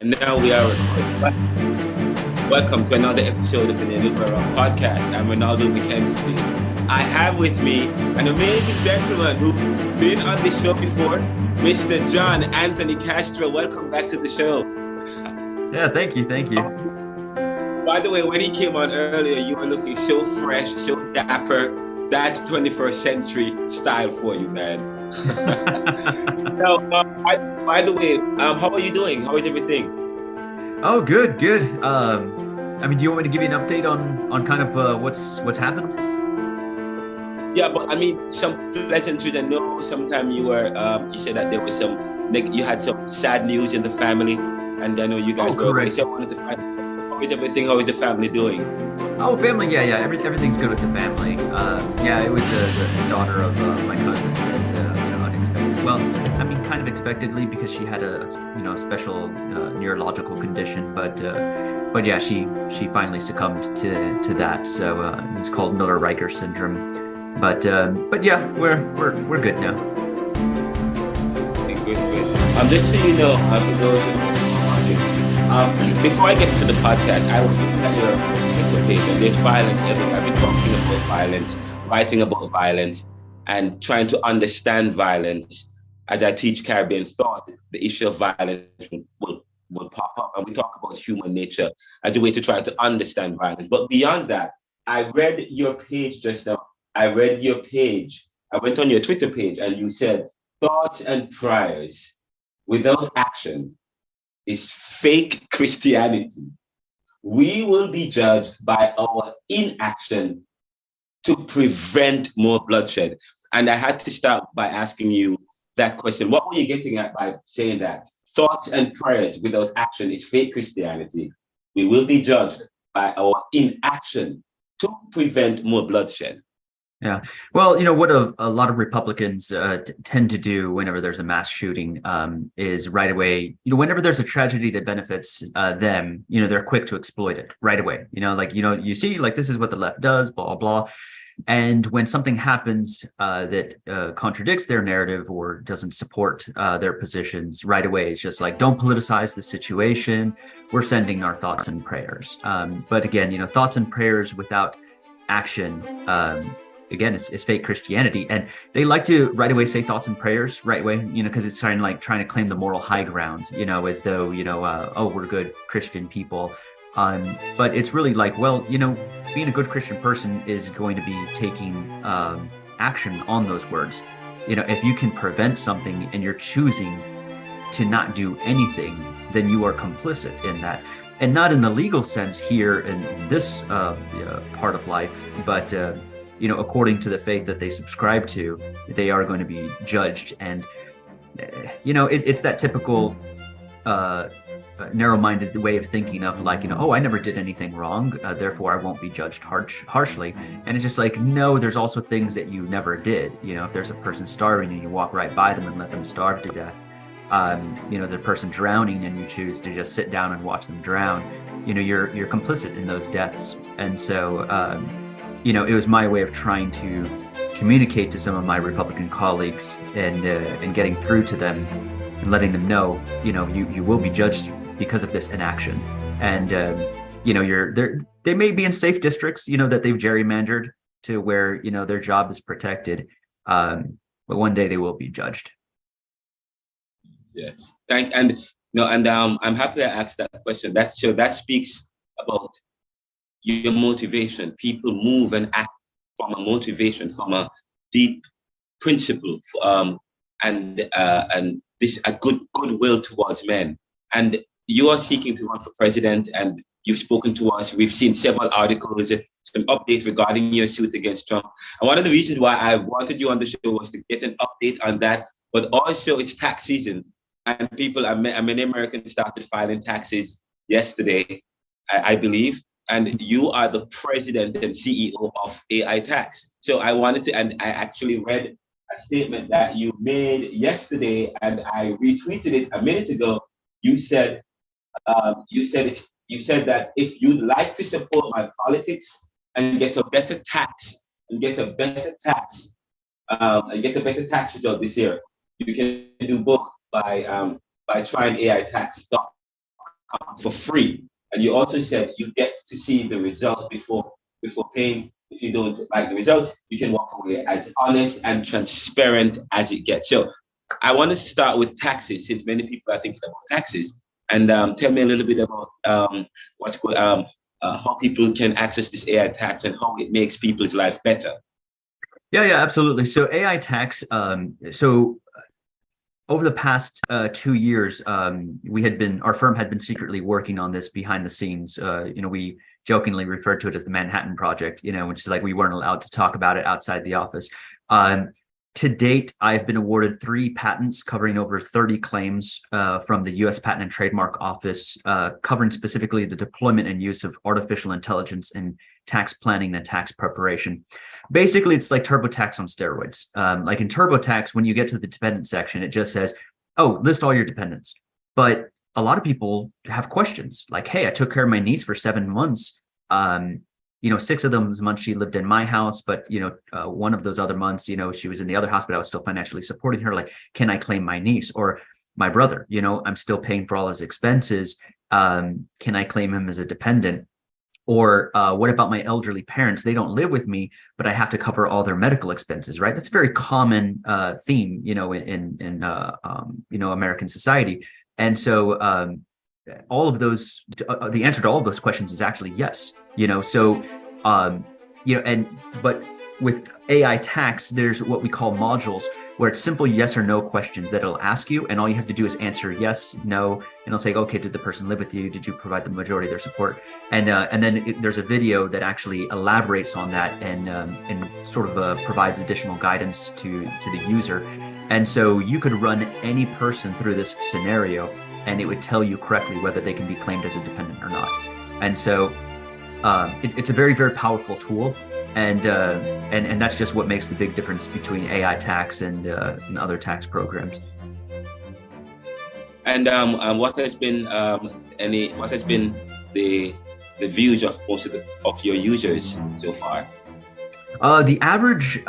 And now we are recording. Welcome to another episode of the Neoliberal Round Podcast. I'm Renaldo McKenzie. I have with me an amazing gentleman who's been on the show before, Mr. John Anthony Castro. Welcome back to the show. Yeah, thank you. By the way, when he came on earlier, you were looking so fresh, so dapper. That's 21st century style for you, man. Now, by the way, how are you doing? How is everything? Oh, good. Do you want me to give you an update on kind of what's happened? Yeah, but I mean, some pleasantries. I know sometime you said that there was you had some sad news in the family, and I know you guys were correct. So I wanted to find how is everything? How is the family doing? Oh, family, yeah. Everything's good with the family. It was the daughter of my cousin that unexpected. Well, I mean, kind of expectedly because she had a special neurological condition, but yeah, she finally succumbed to that. So it's called Miller-Riker syndrome. But yeah, we're good now. Okay, good. Just so you know, for those watching, before I get to the podcast, I was looking at your Twitter page, and there's violence everywhere. I've been talking about violence, writing about violence, and trying to understand violence. As I teach Caribbean thought, the issue of violence will pop up, and we talk about human nature as a way to try to understand violence. But beyond that, I read your page just now. I read your page. I went on your Twitter page, and you said, thoughts and prayers without action is fake Christianity. We will be judged by our inaction to prevent more bloodshed. And I had to start by asking you that question. What were you getting at by saying that? Thoughts and prayers without action is fake Christianity. We will be judged by our inaction to prevent more bloodshed. Yeah. Well, what a lot of Republicans tend to do whenever there's a mass shooting is right away, whenever there's a tragedy that benefits them, they're quick to exploit it right away. You see, this is what the left does, blah, blah. And when something happens that contradicts their narrative or doesn't support their positions right away, it's just like, don't politicize the situation. We're sending our thoughts and prayers. But again, thoughts and prayers without action, again, it's fake Christianity. And they like to right away say thoughts and prayers right away, because it's trying to claim the moral high ground, as though, we're good Christian people. But it's really being a good Christian person is going to be taking action on those words. If you can prevent something and you're choosing to not do anything, then you are complicit in that. And not in the legal sense here in this part of life, but according to the faith that they subscribe to, they are going to be judged. And, it's that typical narrow-minded way of thinking of I never did anything wrong, therefore I won't be judged harshly. And it's just no, there's also things that you never did. If there's a person starving and you walk right by them and let them starve to death, there's a person drowning and you choose to just sit down and watch them drown, you're complicit in those deaths. And so, it was my way of trying to communicate to some of my Republican colleagues and getting through to them and letting them know, you will be judged because of this inaction. And, they may be in safe districts, that they've gerrymandered to where, their job is protected. But one day they will be judged. Yes. I'm happy I asked that question. That speaks about your motivation. People move and act from a motivation, from a deep principle, and this a goodwill towards men. And you are seeking to run for president, and you've spoken to us. We've seen several articles, some updates regarding your suit against Trump. And one of the reasons why I wanted you on the show was to get an update on that. But also, it's tax season, and many Americans started filing taxes yesterday, I believe. And you are the president and CEO of AI Tax. So I wanted to, and I actually read a statement that you made yesterday, and I retweeted it a minute ago. You said that if you'd like to support my politics and get a better tax result this year, you can do both by trying AI Tax. come for free. And you also said you get to see the results before paying. If you don't like the results, you can walk away as honest and transparent as it gets. So I want to start with taxes, since many people are thinking about taxes. And tell me a little bit about how people can access this AI tax and how it makes people's life better. Yeah, absolutely. So AI tax. So over the past 2 years, our firm had been secretly working on this behind the scenes. We jokingly referred to it as the Manhattan Project, which is like we weren't allowed to talk about it outside the office. To date, I've been awarded 3 patents covering over 30 claims from the U.S. Patent and Trademark Office, covering specifically the deployment and use of artificial intelligence in tax planning and tax preparation. Basically, it's like TurboTax on steroids. Like in TurboTax, when you get to the dependent section, it just says, "Oh, list all your dependents." But a lot of people have questions like, "Hey, I took care of my niece for 7 months. 6 of those months she lived in my house, but one of those other months, she was in the other house, but I was still financially supporting her. Like, can I claim my niece or my brother? I'm still paying for all his expenses. Can I claim him as a dependent? Or what about my elderly parents? They don't live with me, but I have to cover all their medical expenses, right?" That's a very common theme, in American society. And so all of those, the answer to all of those questions is actually yes. But with AI tax, there's what we call modules, where it's simple yes or no questions that it'll ask you, and all you have to do is answer yes, no, and it'll say, okay, did the person live with you? Did you provide the majority of their support? And then there's a video that actually elaborates on that and sort of provides additional guidance to the user. And so you could run any person through this scenario, and it would tell you correctly whether they can be claimed as a dependent or not. And so it's a very, very powerful tool. And that's just what makes the big difference between AI tax and other tax programs. And what has been the views of most of your users so far? The average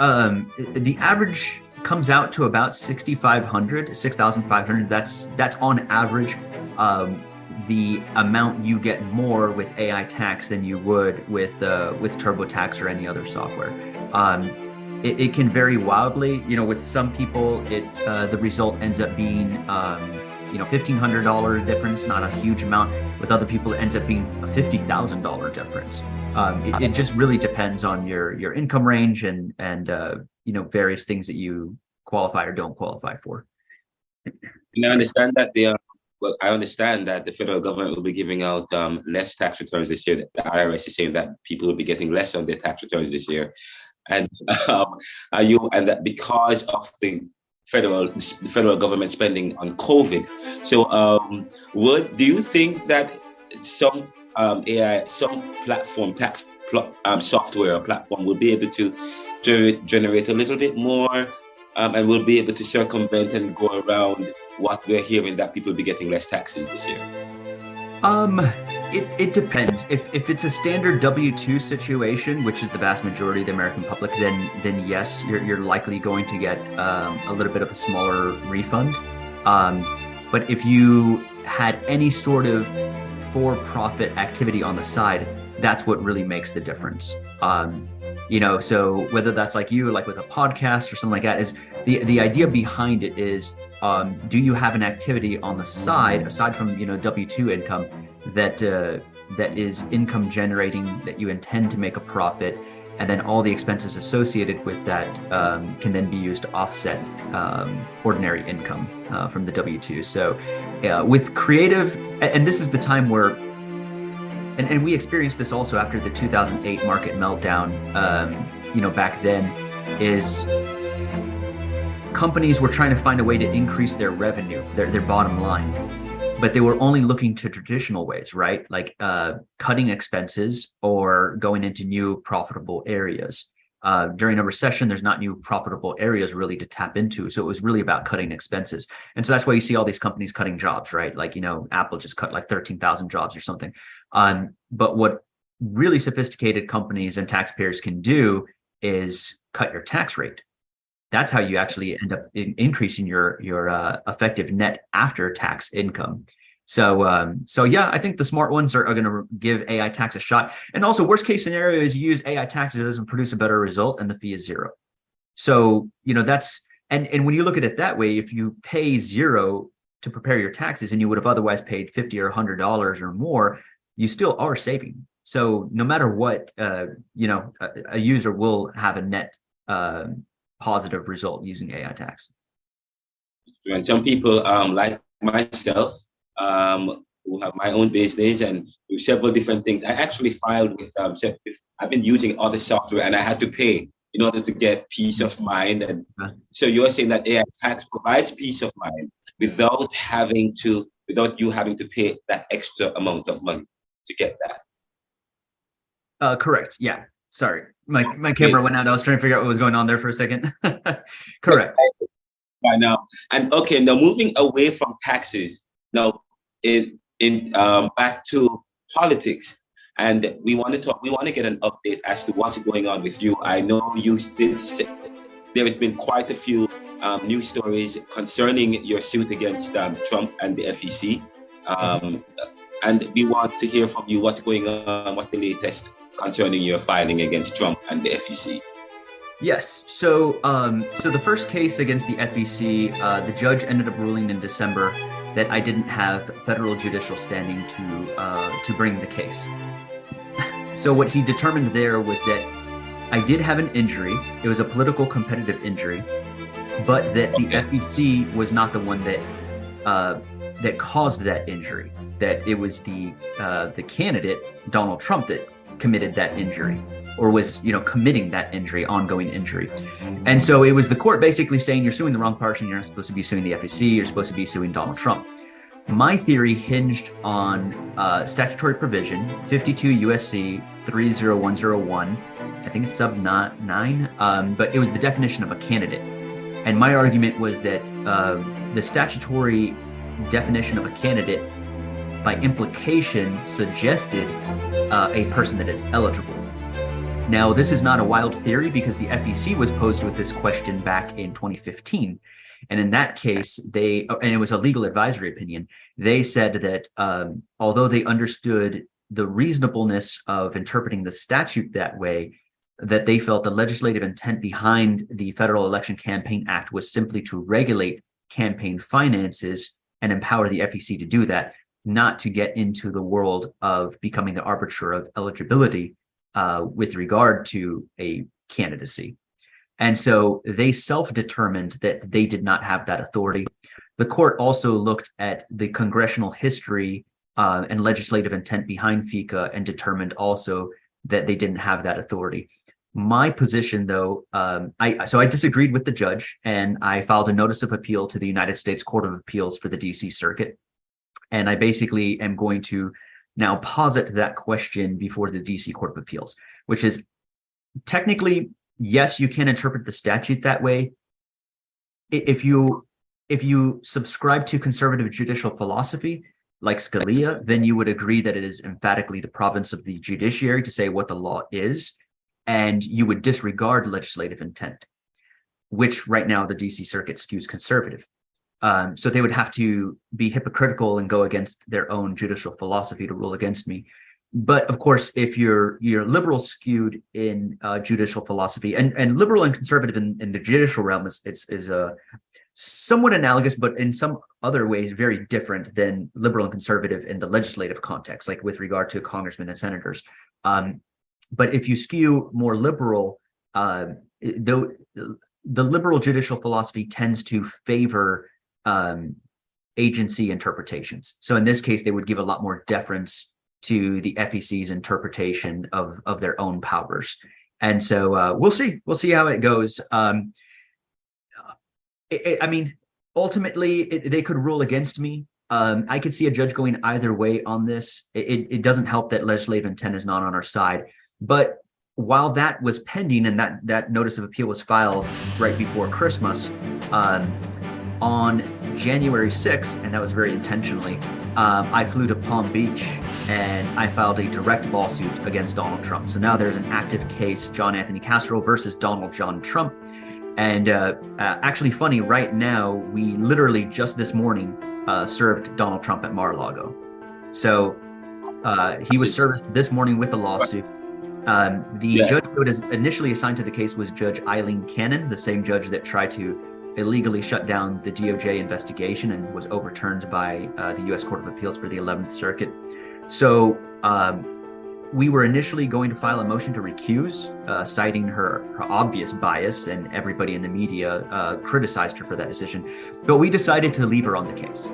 comes out to about 6,500. That's on average. The amount you get more with AI tax than you would with TurboTax or any other software. It can vary wildly. With some people, the result ends up being $1,500 difference, not a huge amount. With other people, it ends up being a $50,000 difference. It just really depends on your income range and various things that you qualify or don't qualify for. And I understand that the federal government will be giving out less tax returns this year. The IRS is saying that people will be getting less on their tax returns this year, and that because of the federal government spending on COVID. So, do you think that some platform tax software or platform will be able to generate a little bit more, and will be able to circumvent and go around what we're hearing, that people will be getting less taxes this year? It depends. If it's a standard W-2 situation, which is the vast majority of the American public, then yes, you're likely going to get a little bit of a smaller refund. But if you had any sort of for-profit activity on the side, that's what really makes the difference. So whether that's like with a podcast or something like that, is the idea behind it is, do you have an activity on the side, aside from W-2 income, that is income generating, that you intend to make a profit, and then all the expenses associated with that can then be used to offset ordinary income from the W-2. So with creative, and this is the time where, and we experienced this also after the 2008 market meltdown, back then, is companies were trying to find a way to increase their revenue, their bottom line, but they were only looking to traditional ways, right? Like cutting expenses or going into new profitable areas. During a recession, there's not new profitable areas really to tap into. So it was really about cutting expenses. And so that's why you see all these companies cutting jobs, right? Like, Apple just cut like 13,000 jobs or something. But what really sophisticated companies and taxpayers can do is cut your tax rate. That's how you actually end up increasing your effective net after tax income. So yeah, I think the smart ones are going to give AI tax a shot. And also, worst case scenario is you use AI tax, it doesn't produce a better result, and the fee is zero. So that's and when you look at it that way, if you pay zero to prepare your taxes, and you would have otherwise paid $50 or $100 or more, you still are saving. So no matter what, a user will have a net positive result using AI tax. And some people, like myself, who have my own business and do several different things. I actually filed with, I've been using other software, and I had to pay in order to get peace of mind. And so you're saying that AI tax provides peace of mind without you having to pay that extra amount of money to get that. Correct. Yeah. Sorry. My camera went out. I was trying to figure out what was going on there for a second. Correct. Right now. And okay, now moving away from taxes, now back to politics. And we want to get an update as to what's going on with you. I know there have been quite a few news stories concerning your suit against Trump and the FEC. And we want to hear from you what's going on, what's the latest concerning your filing against Trump and the FEC. Yes. So the first case against the FEC, the judge ended up ruling in December that I didn't have federal judicial standing to bring the case. So what he determined there was that I did have an injury. It was a political competitive injury, but that the FEC was not the one that caused that injury. That it was the candidate, Donald Trump, that committed that injury, or was committing that injury, ongoing injury. And so it was the court basically saying, you're suing the wrong person. You're not supposed to be suing the FEC. You're supposed to be suing Donald Trump. My theory hinged on statutory provision 52 USC 30101. I think it's sub 9, but it was the definition of a candidate. And my argument was that the statutory definition of a candidate by implication suggested a person that is eligible. Now, this is not a wild theory because the FEC was posed with this question back in 2015. And in that case, and it was a legal advisory opinion, they said that although they understood the reasonableness of interpreting the statute that way, that they felt the legislative intent behind the Federal Election Campaign Act was simply to regulate campaign finances and empower the FEC to do that, not to get into the world of becoming the arbiter of eligibility with regard to a candidacy. And so they self-determined that they did not have that authority. The court also looked at the congressional history and legislative intent behind FECA and determined also that they didn't have that authority. My position, though, I disagreed with the judge, and I filed a notice of appeal to the United States Court of Appeals for the DC Circuit. And I basically am going to now posit that question before the DC Court of Appeals, which is technically, yes, you can interpret the statute that way. If you subscribe to conservative judicial philosophy, like Scalia, then you would agree that it is emphatically the province of the judiciary to say what the law is, and you would disregard legislative intent, which right now the DC Circuit skews conservative. So they would have to be hypocritical and go against their own judicial philosophy to rule against me. But of course, if you're liberal skewed in judicial philosophy, and liberal and conservative in the judicial realm is somewhat analogous, but in some other ways very different than liberal and conservative in the legislative context, like with regard to congressmen and senators. But if you skew more liberal, the liberal judicial philosophy tends to favor agency interpretations. So in this case, they would give a lot more deference to the FEC's interpretation of their own powers. And so we'll see how it goes. Ultimately, they could rule against me. I could see a judge going either way on this. It doesn't help that legislative intent is not on our side. But while that was pending and that notice of appeal was filed right before Christmas, on January 6th, and that was very intentionally, I flew to Palm Beach and I filed a direct lawsuit against Donald Trump. So now there's an active case, John Anthony Castro versus Donald John Trump. And actually funny, right now, we literally just this morning served Donald Trump at Mar-a-Lago. So he was served this morning with the lawsuit. The judge who was initially assigned to the case was Judge Eileen Cannon, the same judge that tried to illegally shut down the DOJ investigation and was overturned by the U.S. Court of Appeals for the 11th Circuit. So we were initially going to file a motion to recuse, citing her obvious bias, and everybody in the media criticized her for that decision. But we decided to leave her on the case.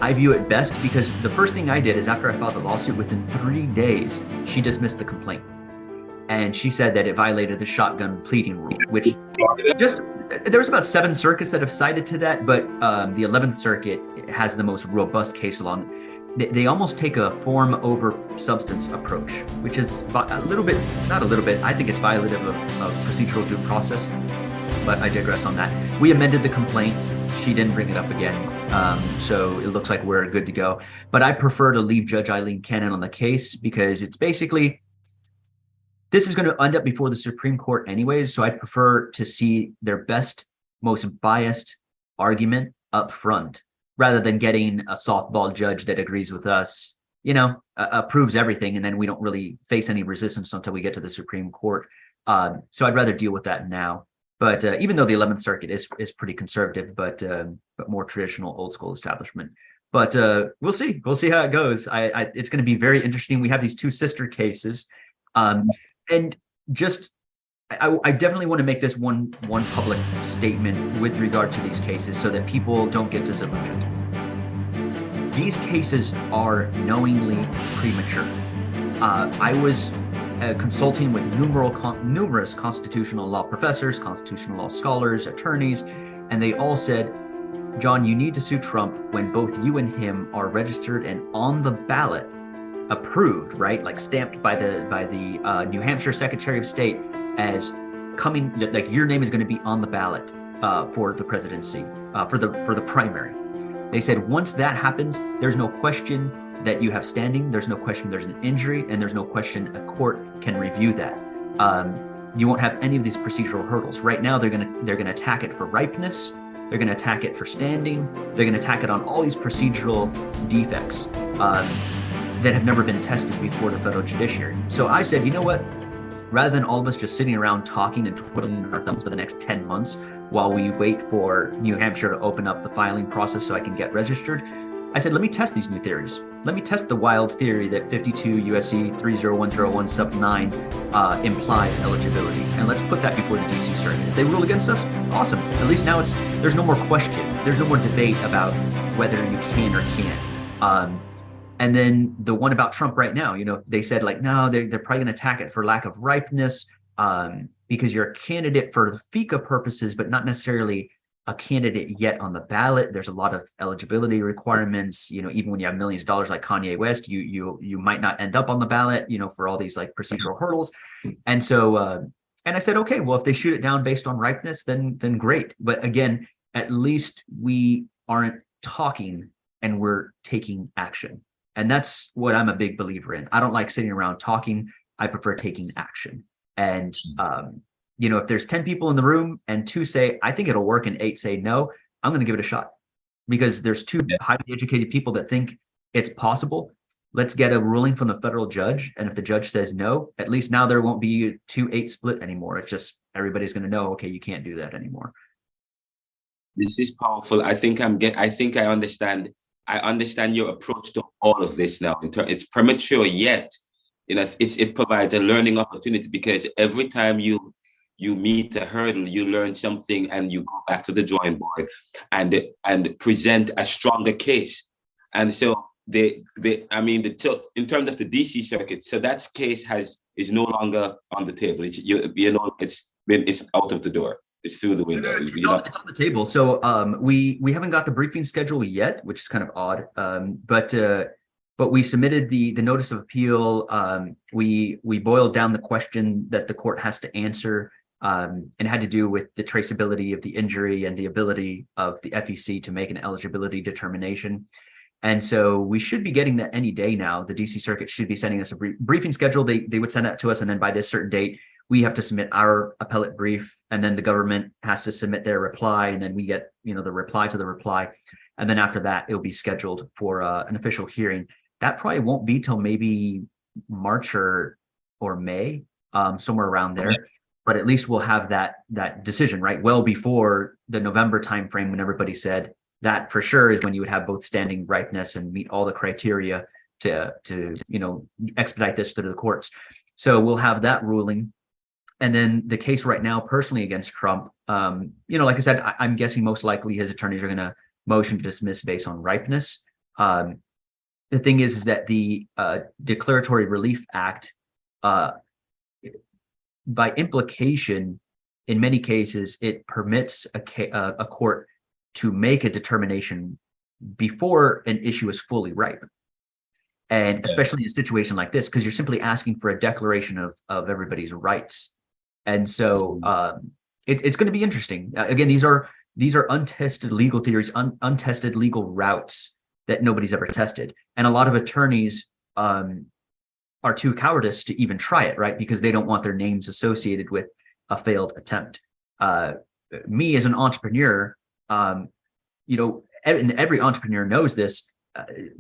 I view it best because the first thing I did is after I filed the lawsuit, within 3 days, she dismissed the complaint. And she said that it violated the shotgun pleading rule, which there was about 7 circuits that have cited to that, but the 11th Circuit has the most robust case law. They almost take a form over substance approach, which is a little bit, not a little bit, I think it's violative of procedural due process, but I digress on that. We amended the complaint. She didn't bring it up again. So it looks like we're good to go. But I prefer to leave Judge Eileen Cannon on the case because it's basically, this is going to end up before the Supreme Court anyways. So I prefer to see their best, most biased argument up front rather than getting a softball judge that agrees with us, approves everything. And then we don't really face any resistance until we get to the Supreme Court. So I'd rather deal with that now. But even though the 11th Circuit is pretty conservative, but more traditional, old school establishment. But we'll see. We'll see how it goes. It's going to be very interesting. We have these 2 sister cases, and just I definitely want to make this one public statement with regard to these cases, so that people don't get disillusioned. These cases are knowingly premature. I was consulting with numerous constitutional law professors, constitutional law scholars, attorneys, and they all said, John, you need to sue Trump when both you and him are registered and on the ballot, approved, right? Like stamped by the New Hampshire Secretary of State as coming, like your name is going to be on the ballot for the presidency, for the primary. They said once that happens, there's no question that you have standing, there's no question there's an injury, and there's no question a court can review that. You won't have any of these procedural hurdles. Right now, they're gonna attack it for ripeness, they're gonna attack it for standing, they're gonna attack it on all these procedural defects that have never been tested before the federal judiciary. So I said, you know what? Rather than all of us just sitting around talking and twiddling our thumbs for the next 10 months while we wait for New Hampshire to open up the filing process so I can get registered, I said, let me test these new theories. Let me test the wild theory that 52 U.S.C. 30101 sub 9 implies eligibility. And let's put that before the D.C. Circuit. If they rule against us, awesome. At least now there's no more question. There's no more debate about whether you can or can't. And then the one about Trump right now, they said no, they're probably going to attack it for lack of ripeness because you're a candidate for the FICA purposes, but not necessarily a candidate yet on the ballot. There's a lot of eligibility requirements. Even when you have millions of dollars like Kanye West, you might not end up on the ballot, for all these like procedural hurdles. And so, and I said, okay, well, if they shoot it down based on ripeness, then great. But again, at least we aren't talking and we're taking action. And that's what I'm a big believer in. I don't like sitting around talking. I prefer taking action. And, if there's 10 people in the room and 2 say, I think it'll work, and 8 say no, I'm going to give it a shot because there's 2 highly educated people that think it's possible. Let's get a ruling from the federal judge. And if the judge says no, at least now there won't be a 2-8 split anymore. It's just everybody's going to know, okay, you can't do that anymore. This is powerful. I think I understand. I understand your approach to all of this now. It's premature yet. It provides a learning opportunity because every time you meet a hurdle, you learn something and you go back to the drawing board and present a stronger case. And so in terms of the DC circuit, so that case is no longer on the table. It's out of the door. It's through the window. It's on the table. So we haven't got the briefing schedule yet, which is kind of odd. But we submitted the notice of appeal. We boiled down the question that the court has to answer, and it had to do with the traceability of the injury and the ability of the FEC to make an eligibility determination. And so we should be getting that any day now. The DC Circuit should be sending us a briefing schedule. They would send that to us, and then by this certain date, we have to submit our appellate brief, and then the government has to submit their reply, and then we get, the reply to the reply. And then after that, it'll be scheduled for an official hearing. That probably won't be till maybe March or May, somewhere around there. But at least we'll have that decision, right? Well before the November timeframe, when everybody said that for sure is when you would have both standing ripeness and meet all the criteria to expedite this through the courts. So we'll have that ruling. And then the case right now, personally against Trump, like I said, I'm guessing most likely his attorneys are going to motion to dismiss based on ripeness. The thing is that the Declaratory Relief Act, by implication, in many cases, it permits a court to make a determination before an issue is fully ripe. And especially in a situation like this, because you're simply asking for a declaration of everybody's rights. And so it's going to be interesting. Again, these are untested legal theories, untested legal routes that nobody's ever tested. And a lot of attorneys are too cowardice to even try it, right? Because they don't want their names associated with a failed attempt. Me as an entrepreneur, and every entrepreneur knows this,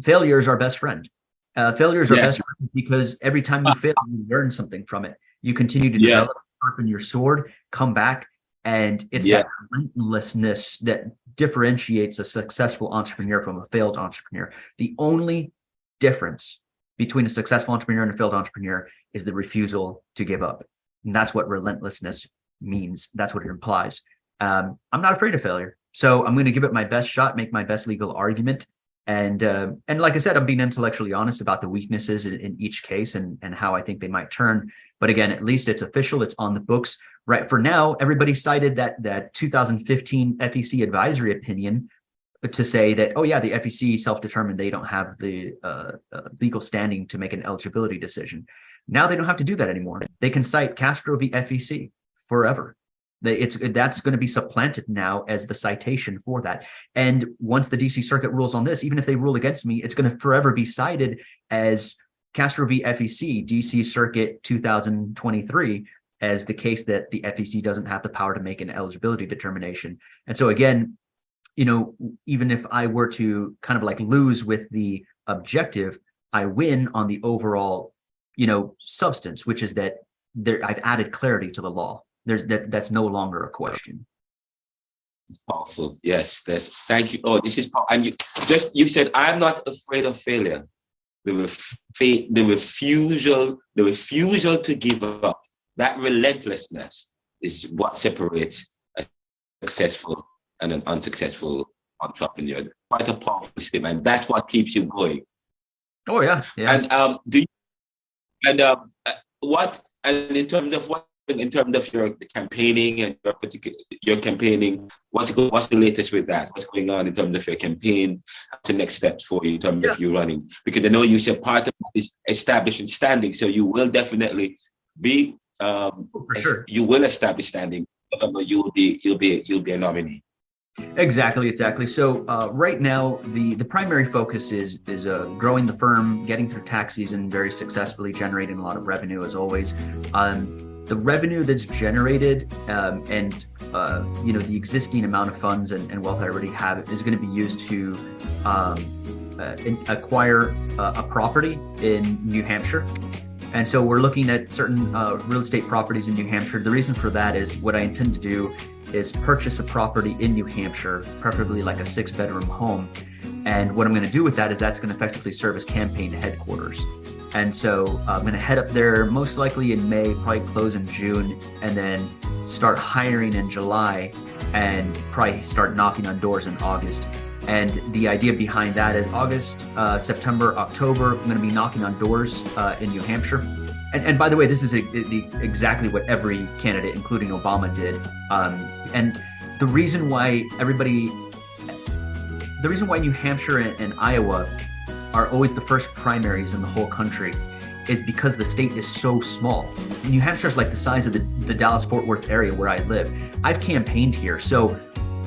failure is our best friend. Failure is our best friend because every time you fail, you learn something from it. You continue to develop, sharpen your sword, come back, and it's that relentlessness that differentiates a successful entrepreneur from a failed entrepreneur. The only difference between a successful entrepreneur and a failed entrepreneur is the refusal to give up. And that's what relentlessness means. That's what it implies. I'm not afraid of failure. So I'm going to give it my best shot, make my best legal argument. And like I said, I'm being intellectually honest about the weaknesses in each case and how I think they might turn. But again, at least it's official. It's on the books. Right. For now, everybody cited that 2015 FEC advisory opinion to say that, oh, yeah, the FEC self-determined they don't have the legal standing to make an eligibility decision. Now they don't have to do that anymore. They can cite Castro v. FEC forever. That's going to be supplanted now as the citation for that. And once the DC Circuit rules on this, even if they rule against me, it's going to forever be cited as Castro v. FEC, DC Circuit 2023, as the case that the FEC doesn't have the power to make an eligibility determination. And so again, even if I were to kind of like lose with the objective, I win on the overall, substance, which is that I've added clarity to the law. That's no longer a question. It's powerful. Yes. Thank you. Oh, this is powerful. And you said, I'm not afraid of failure. The refusal to give up, that relentlessness is what separates a successful and an unsuccessful entrepreneur. Quite a powerful statement. That's what keeps you going. Oh yeah. And in terms of your campaigning and your campaigning, what's the latest with that? What's going on in terms of your campaign? What's the next steps for you in terms of you running? Because I know you said part of it is establishing standing, so you will definitely be for sure. You will establish standing. You'll be a nominee. Exactly. So right now, the primary focus is growing the firm, getting through tax season very successfully, generating a lot of revenue as always. The revenue that's generated and the existing amount of funds and wealth I already have is going to be used to acquire a property in New Hampshire. And so we're looking at certain real estate properties in New Hampshire. The reason for that is what I intend to do is purchase a property in New Hampshire, preferably like a 6-bedroom home. And what I'm going to do with that is that's going to effectively serve as campaign headquarters. And so I'm going to head up there most likely in May, probably close in June, and then start hiring in July and probably start knocking on doors in August. And the idea behind that is August, September, October, I'm going to be knocking on doors in New Hampshire. And by the way, this is exactly what every candidate, including Obama, did. And the reason why New Hampshire and Iowa are always the first primaries in the whole country is because the state is so small. New Hampshire is like the size of the Dallas-Fort Worth area where I live. I've campaigned here, so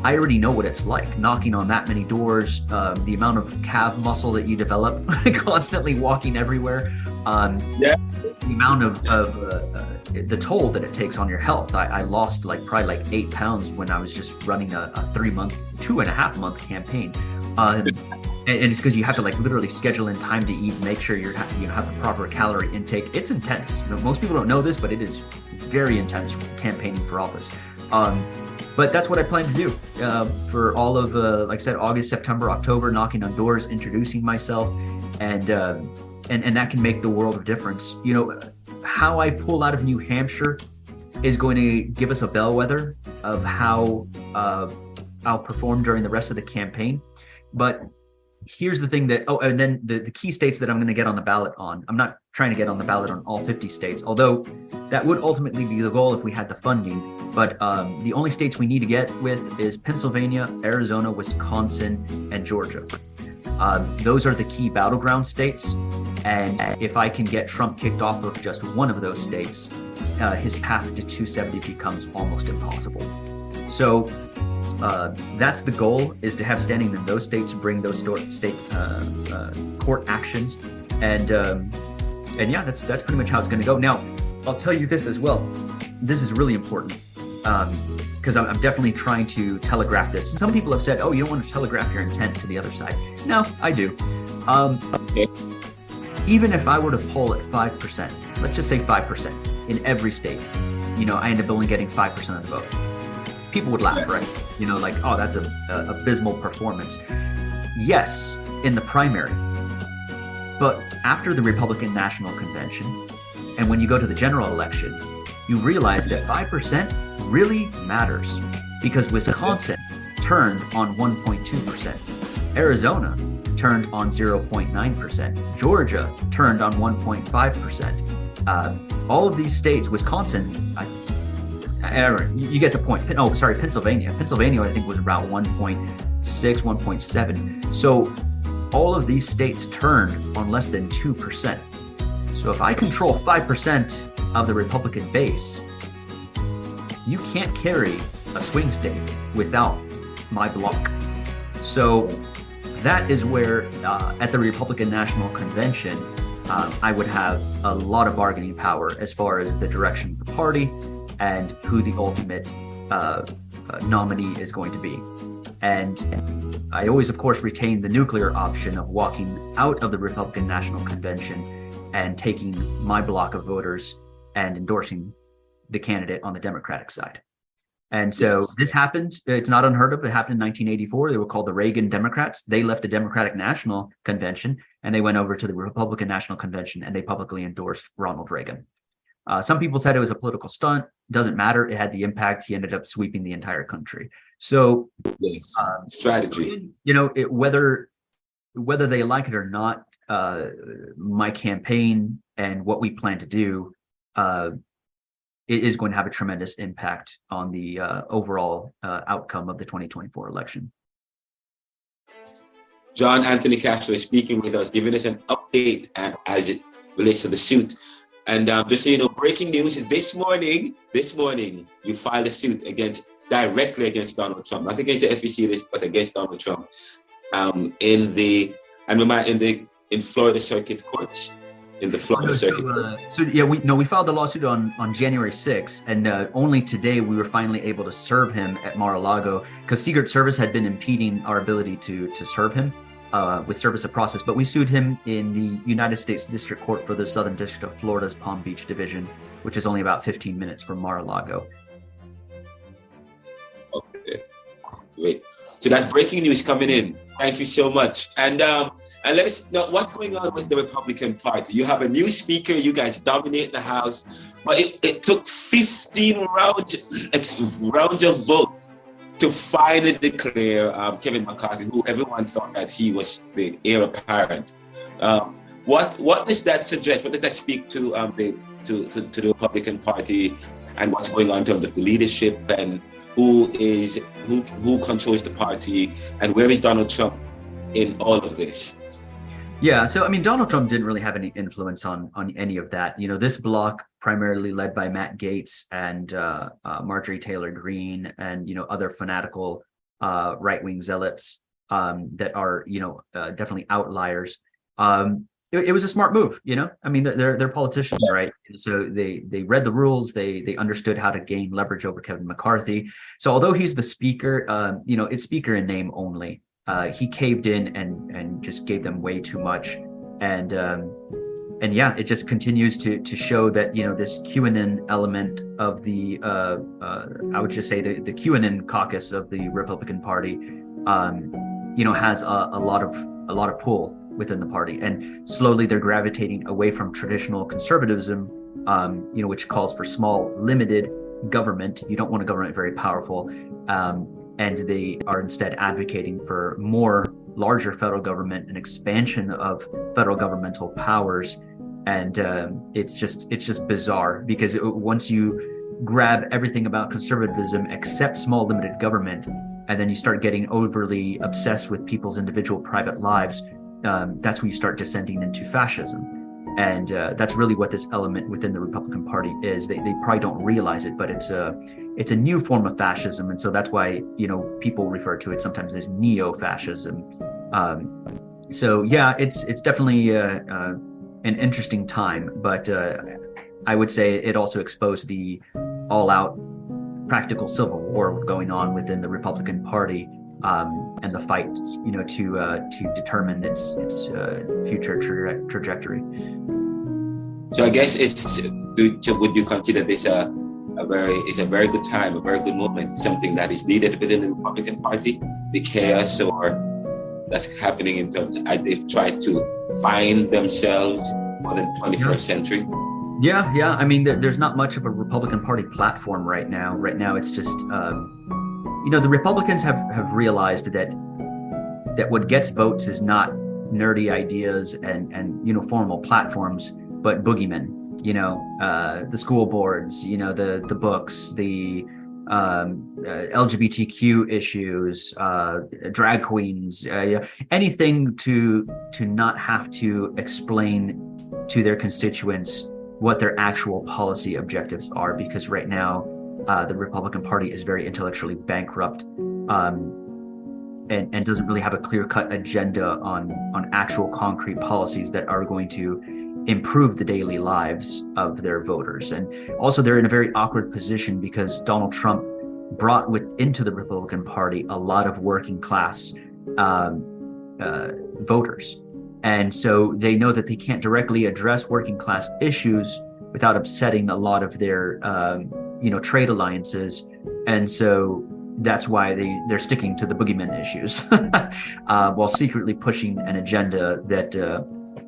I already know what it's like knocking on that many doors, the amount of calf muscle that you develop constantly walking everywhere, Yeah. The amount of the toll that it takes on your health. I lost probably 8 pounds when I was just running a 2.5 month campaign. And it's because you have to literally schedule in time to eat, make sure you have the proper calorie intake. It's intense. Most people don't know this, but it is very intense campaigning for office. But that's what I plan to do for all of, like I said, August, September, October, knocking on doors, introducing myself, and that can make the world of difference. How I pull out of New Hampshire is going to give us a bellwether of how I'll perform during the rest of the campaign. But here's the thing and then the key states that I'm going to get on the ballot on. I'm not trying to get on the ballot on all 50 states, although that would ultimately be the goal if we had the funding. But the only states we need to get with is Pennsylvania, Arizona, Wisconsin, and Georgia. Those are the key battleground states. And if I can get Trump kicked off of just one of those states, his path to 270 becomes almost impossible. So that's the goal, is to have standing in those states, bring those state court actions. And yeah, that's pretty much how it's going to go. Now, I'll tell you this as well. This is really important because I'm definitely trying to telegraph this. And some people have said, oh, you don't want to telegraph your intent to the other side. No, I do. Even if I were to poll at 5%, let's just say 5% in every state, I end up only getting 5% of the vote. People would laugh, right? Oh, that's a abysmal performance. Yes, in the primary. But after the Republican National Convention, and when you go to the general election, you realize that 5% really matters, because Wisconsin turned on 1.2%. Arizona turned on 0.9%. Georgia turned on 1.5%. All of these states, Wisconsin, Aaron, you get the point. Oh, sorry, Pennsylvania. Pennsylvania, I think, was about 1.6, 1.7. So all of these states turned on less than 2%. So if I control 5% of the Republican base, you can't carry a swing state without my block. So that is where, at the Republican National Convention, I would have a lot of bargaining power as far as the direction of the party and who the ultimate nominee is going to be. And I always, of course, retain the nuclear option of walking out of the Republican National Convention and taking my block of voters and endorsing the candidate on the Democratic side. And so this happened. It's not unheard of. It happened in 1984. They were called the Reagan Democrats. They left the Democratic National Convention and they went over to the Republican National Convention and they publicly endorsed Ronald Reagan. Some people said it was a political stunt. Doesn't matter. It had the impact. He ended up sweeping the entire country. So strategy. Whether they like it or not, my campaign and what we plan to do, it is going to have a tremendous impact on the overall outcome of the 2024 election. John Anthony Castro is speaking with us, giving us an update as it relates to the suit. And just so you know, breaking news, this morning, you filed a suit directly against Donald Trump, not against the FEC, but against Donald Trump in Florida Circuit Courts. In the Florida Circuit. We filed the lawsuit on January 6th, and only today we were finally able to serve him at Mara-Lago, because Secret Service had been impeding our ability to serve him with service of process. But we sued him in the United States District Court for the Southern District of Florida's Palm Beach Division, which is only about 15 minutes from Mara-Lago. Okay, great. So that's breaking news coming in. Thank you so much. And let us know what's going on with the Republican Party. You have a new speaker. You guys dominate the House, but it took 15 rounds of vote to finally declare Kevin McCarthy, who everyone thought that he was the heir apparent. What does that suggest? What does that speak to the Republican Party and what's going on in terms of the leadership and who controls the party and where is Donald Trump in all of this? Yeah, so Donald Trump didn't really have any influence on any of that. This bloc, primarily led by Matt Gaetz and Marjorie Taylor Greene and other fanatical right-wing zealots that are definitely outliers. it was a smart move, I mean, they're politicians, right? So they read the rules, they understood how to gain leverage over Kevin McCarthy. So although he's the speaker, it's speaker in name only. He caved in and just gave them way too much, and yeah, it just continues to show that this QAnon element of the I would just say the QAnon caucus of the Republican Party, has a lot of pull within the party, and slowly they're gravitating away from traditional conservatism, which calls for small, limited government. You don't want a government very powerful, and they are instead advocating for larger federal government and expansion of federal governmental powers. And it's just bizarre, because once you grab everything about conservatism except small, limited government, and then you start getting overly obsessed with people's individual private lives, that's when you start descending into fascism. And that's really what this element within the Republican Party is. They probably don't realize it, but it's a new form of fascism. And so that's why, people refer to it sometimes as neo-fascism. So yeah, it's definitely an interesting time, but I would say it also exposed the all-out practical civil war going on within the Republican Party, and the fight, to determine its future trajectory. So I guess would you consider this a very good time, a very good moment, something that is needed within the Republican Party, the chaos or that's happening in terms as they've tried to find themselves for the 21st century? Yeah. I mean, there's not much of a Republican Party platform right now. Right now, it's just, the Republicans have realized that what gets votes is not nerdy ideas and formal platforms, but boogeymen. The school boards, the books, the LGBTQ issues, drag queens, anything to not have to explain to their constituents what their actual policy objectives are, because right now the Republican Party is very intellectually bankrupt, and doesn't really have a clear-cut agenda on actual concrete policies that are going to improve the daily lives of their voters. And also they're in a very awkward position because Donald Trump brought into the Republican Party a lot of working class voters. And so they know that they can't directly address working class issues without upsetting a lot of their trade alliances. And so that's why they're sticking to the boogeyman issues while secretly pushing an agenda that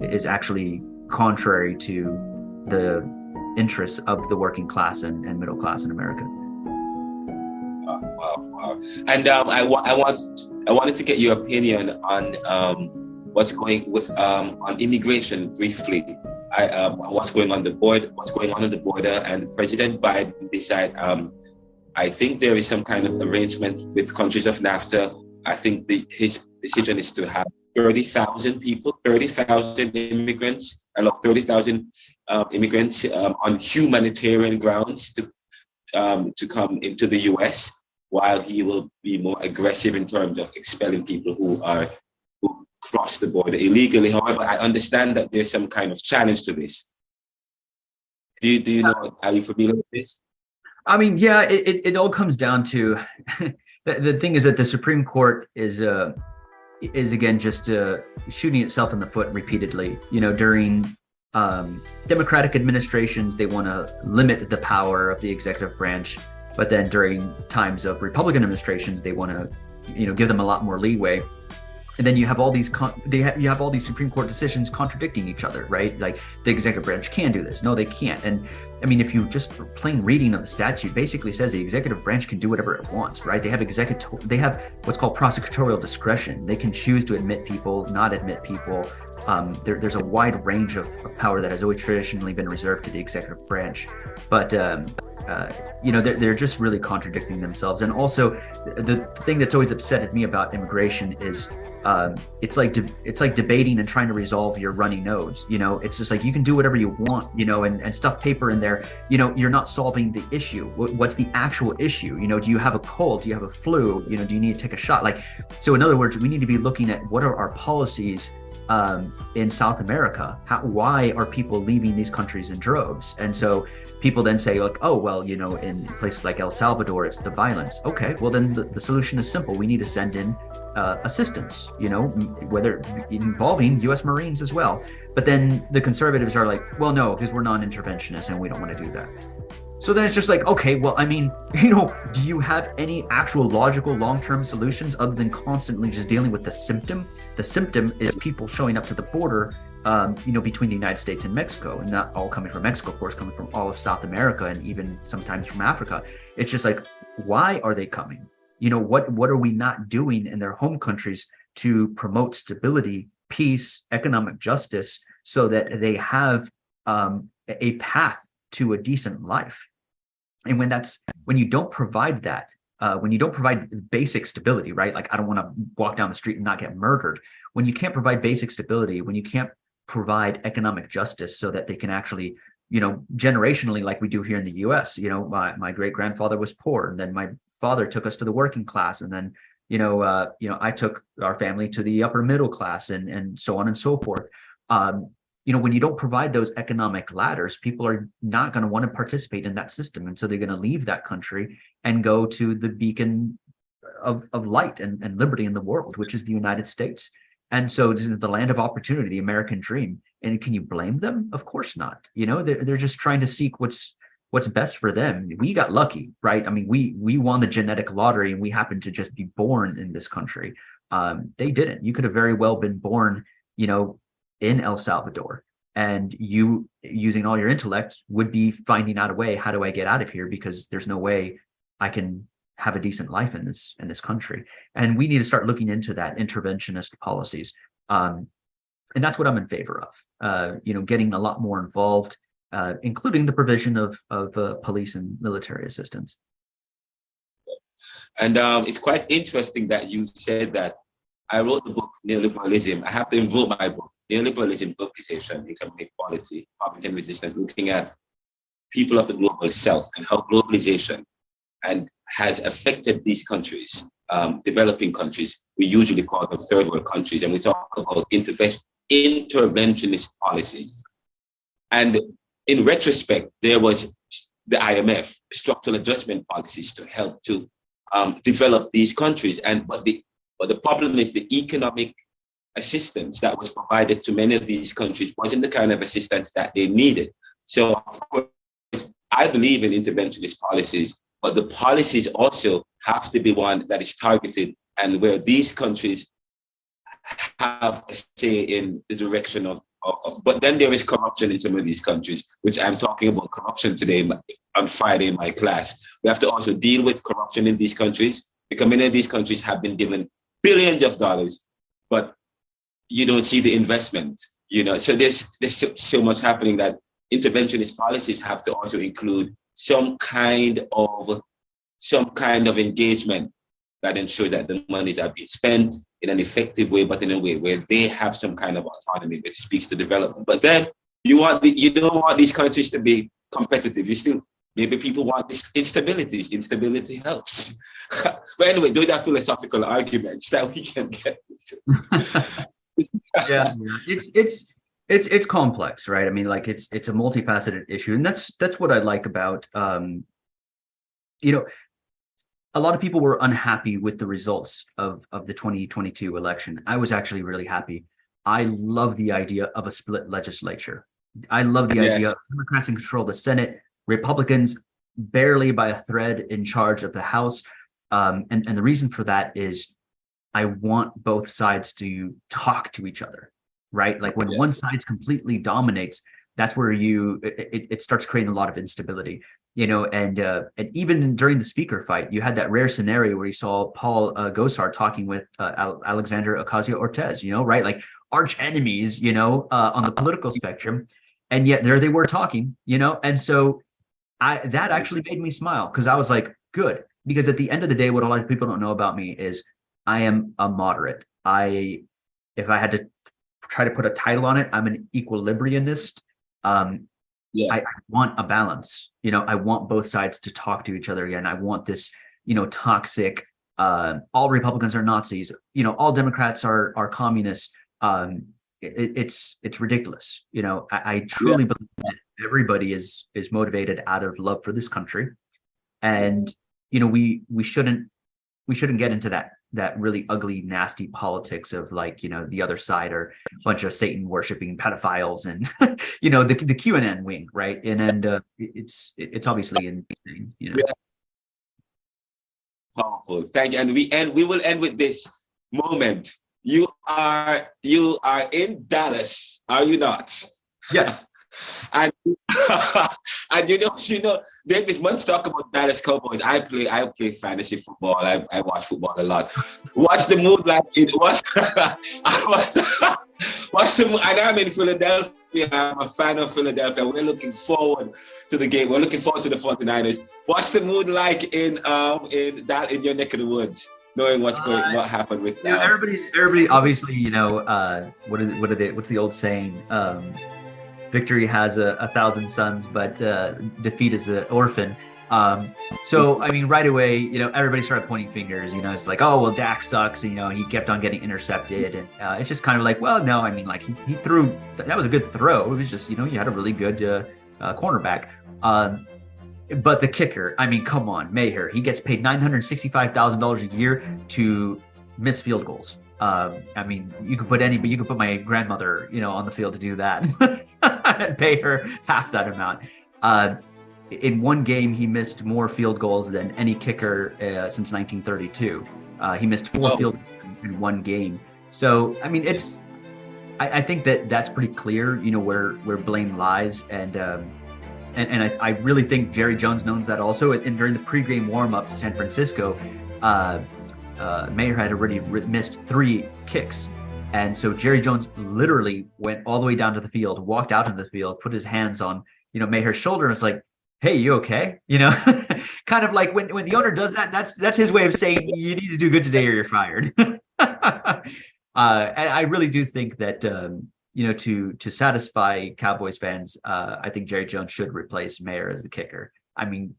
is actually contrary to the interests of the working class and middle class in America. Wow. And I wanted to get your opinion on what's going on immigration briefly. What's going on the border, and President Biden decided. I think there is some kind of arrangement with countries of NAFTA. I think his decision is to have 30,000 immigrants, allow 30,000 immigrants on humanitarian grounds to come into the U.S., while he will be more aggressive in terms of expelling people who cross the border illegally. However, I understand that there's some kind of challenge to this. Do you know? Are you familiar with this? I mean, yeah, it all comes down to the thing is that the Supreme Court is again just shooting itself in the foot repeatedly. During Democratic administrations, they want to limit the power of the executive branch, but then during times of Republican administrations, they want to give them a lot more leeway. And then you have all these Supreme Court decisions contradicting each other, right? Like the executive branch can do this, no, they can't. And I mean, if you just plain reading of the statute, basically says the executive branch can do whatever it wants, right? They have what's called prosecutorial discretion. They can choose to admit people, not admit people. There's a wide range of power that has always traditionally been reserved to the executive branch, but they're just really contradicting themselves. And also, the thing that's always upsetted me about immigration is it's like debating and trying to resolve your runny nose. It's just like you can do whatever you want, and stuff paper in there. You're not solving the issue. What's the actual issue? Do you have a cold? Do you have a flu? Do you need to take a shot? So in other words, we need to be looking at what are our policies in South America? Why are people leaving these countries in droves? And so people then say, like, oh, well, in places like El Salvador, it's the violence. Okay, well, then the solution is simple. We need to send in assistance, whether involving U.S. Marines as well. But then the conservatives are like, well, no, because we're non-interventionists and we don't want to do that. So then it's just like, okay, well, I mean, do you have any actual logical long-term solutions other than constantly just dealing with the symptom? The symptom is people showing up to the border, between the United States and Mexico, and not all coming from Mexico, of course, coming from all of South America and even sometimes from Africa. It's just like, why are they coming? What are we not doing in their home countries to promote stability, peace, economic justice, so that they have a path to a decent life? And when you don't provide that, when you don't provide basic stability, right? Like, I don't want to walk down the street and not get murdered. When you can't provide basic stability, when you can't provide economic justice so that they can actually, generationally, like we do here in the US, my great grandfather was poor, and then my father took us to the working class, and then, I took our family to the upper middle class, and so on and so forth. When you don't provide those economic ladders, people are not going to want to participate in that system. And so they're going to leave that country and go to the beacon of light and liberty in the world, which is the United States. And so this is the land of opportunity, the American dream. And can you blame them? Of course not. They're just trying to seek what's best for them. We got lucky, right? I mean, we won the genetic lottery and we happened to just be born in this country. They didn't. You could have very well been born, in El Salvador, and you, using all your intellect, would be finding out a way, how do I get out of here? Because there's no way I can have a decent life in this country. And we need to start looking into that, interventionist policies. And that's what I'm in favor of, getting a lot more involved, including the provision of police and military assistance. And it's quite interesting that you said that I wrote the book Neoliberalism. I have to invoke my book, Neoliberalism, Globalization, Inequality, Poverty and Resistance, looking at people of the global south and how globalization has affected these countries, developing countries. We usually call them third world countries, and we talk about interventionist policies. And in retrospect, there was the IMF, structural adjustment policies, to help to develop these countries. But the problem is the economic assistance that was provided to many of these countries wasn't the kind of assistance that they needed. So, of course, I believe in interventionist policies, but the policies also have to be one that is targeted and where these countries have a say in the direction of. But then there is corruption in some of these countries, which I'm talking about corruption today on Friday in my class. We have to also deal with corruption in these countries, because many of these countries have been given billions of dollars, but you don't see the investment, So there's so much happening that interventionist policies have to also include some kind of engagement that ensure that the monies are being spent in an effective way, but in a way where they have some kind of autonomy which speaks to development. But then you don't want these countries to be competitive. Maybe people want this instability. Instability helps. But anyway, those are philosophical arguments that we can get into. Yeah, it's complex, right? I mean, like it's a multifaceted issue, and that's what I like about a lot of people were unhappy with the results of the 2022 election. I was actually really happy. I love the idea of a split legislature. I love the idea of Democrats in control of the Senate, Republicans barely by a thread in charge of the House. And the reason for that is I want both sides to talk to each other, right? Like when one side completely dominates, that's where it starts creating a lot of instability, and even during the speaker fight, you had that rare scenario where you saw Paul Gosar talking with Alexander Ocasio-Cortez, right? Like arch enemies, on the political spectrum. And yet there they were talking, and so that actually made me smile, because I was like, good, because at the end of the day, what a lot of people don't know about me is I am a moderate. If I had to try to put a title on it, I'm an equilibrianist. I want a balance. I want both sides to talk to each other again. I want this, toxic, all Republicans are Nazis, all Democrats are communists. it's ridiculous. I truly believe that everybody is motivated out of love for this country, and we shouldn't get into that really ugly, nasty politics of the other side are a bunch of Satan worshiping pedophiles and the QAnon wing, right? And it's obviously insane. Yeah. Powerful. Thank you. And we will end with this moment. You are in Dallas, are you not? Yeah. And there's been much talk about Dallas Cowboys. I play fantasy football. I watch football a lot. What's the mood like? What's the mood? And I'm in Philadelphia. I'm a fan of Philadelphia. We're looking forward to the game. We're looking forward to the 49ers. What's the mood like in your neck of the woods? Knowing what happened with that. Everybody obviously, what's the old saying? Victory has 1,000 sons, but defeat is an orphan. So I mean, right away, everybody started pointing fingers. It's like, oh well, Dak sucks. He kept on getting intercepted, and it's just kind of like, well, no, I mean, like he threw. That was a good throw. It was just, you had a really good cornerback. But the kicker, I mean, come on, Maher. He gets paid $965,000 a year to miss field goals. I mean, you could put my grandmother, on the field to do that and pay her half that amount. In one game, he missed more field goals than any kicker since 1932. He missed 4 field goals in one game. So, I mean, I think that's pretty clear, where blame lies. And I really think Jerry Jones knows that also. And during the pregame warm-up to San Francisco, Maher had already missed 3 kicks. And so Jerry Jones literally went all the way down to the field, walked out into the field, put his hands on, Maher's shoulder, and was like, hey, you okay? Kind of like when the owner does that, that's his way of saying you need to do good today or you're fired. And I really do think that, to satisfy Cowboys fans, I think Jerry Jones should replace Maher as the kicker. I mean,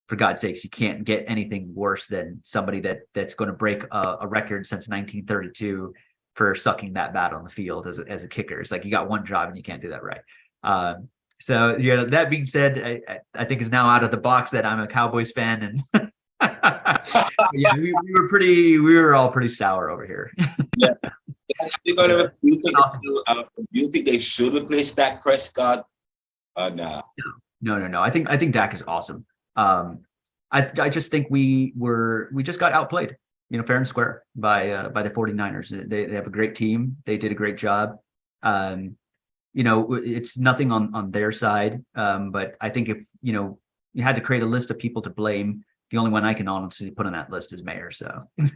for God's sakes, you can't get anything worse than somebody that's going to break a record since 1932 for sucking that bad on the field as a kicker. It's like you got one job and you can't do that right. So that being said, I think it's now out of the box that I'm a Cowboys fan, and yeah, we were all pretty sour over here. Yeah. Do you think they should replace Dak Prescott? No. No. I think Dak is awesome. I just think we just got outplayed, fair and square by the 49ers. They have a great team. They did a great job. It's nothing on their side. But I think if, you had to create a list of people to blame, the only one I can honestly put on that list is Maher. So if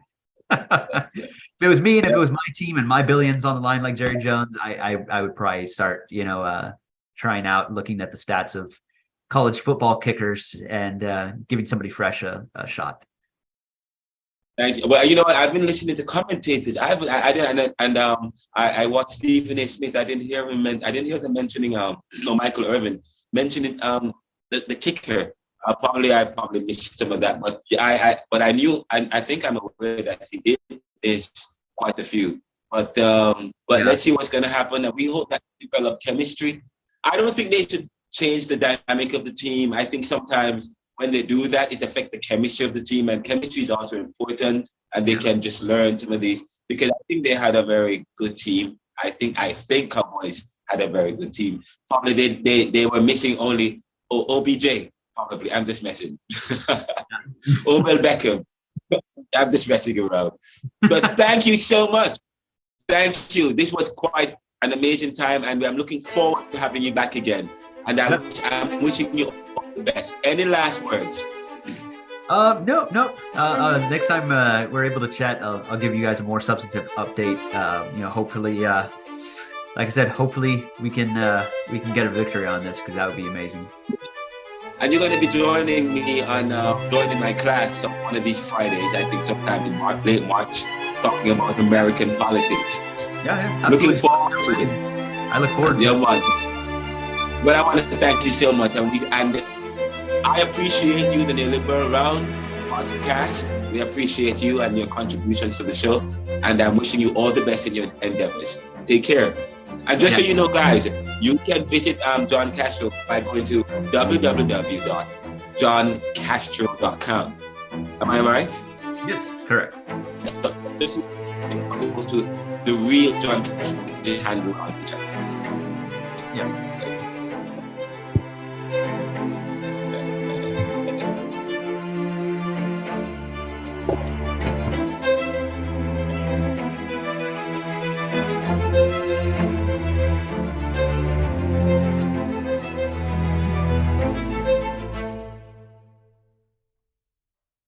it was me and if it was my team and my billions on the line like Jerry Jones, I would probably start, trying out, looking at the stats of college football kickers and giving somebody fresh a shot. Thank you. Well, I've been listening to commentators. I watched Stephen A. Smith. I didn't hear them mentioning Michael Irvin mentioning the kicker. I probably missed some of that, but I knew. I think I'm aware that he did miss quite a few. But let's see what's going to happen. And we hope that they develop chemistry. I don't think they should change the dynamic of the team. I think sometimes when they do that, it affects the chemistry of the team, and chemistry is also important, and they can just learn some of these, because I think they had a very good team. I think Cowboys had a very good team. Probably they were missing only OBJ, probably. I'm just messing. Odell Beckham. I'm just messing around. But thank you so much. Thank you. This was quite an amazing time, and I'm looking forward to having you back again. And I'm wishing you all the best. Any last words? No. Next time we're able to chat, I'll give you guys a more substantive update. Hopefully, like I said, hopefully we can get a victory on this, because that would be amazing. And you're going to be joining me on joining my class on one of these Fridays, I think sometime in late March, talking about American politics. Yeah, absolutely. Looking forward to it. I look forward to it. But I want to thank you so much. And I appreciate you, the Neoliberal Round Podcast. We appreciate you and your contributions to the show. And I'm wishing you all the best in your endeavors. Take care. And just so you know, guys, you can visit John Castro by going to www.johncastro.com. Am I right? Yes, correct. Just go to the real John Castro handle on each other. Yeah.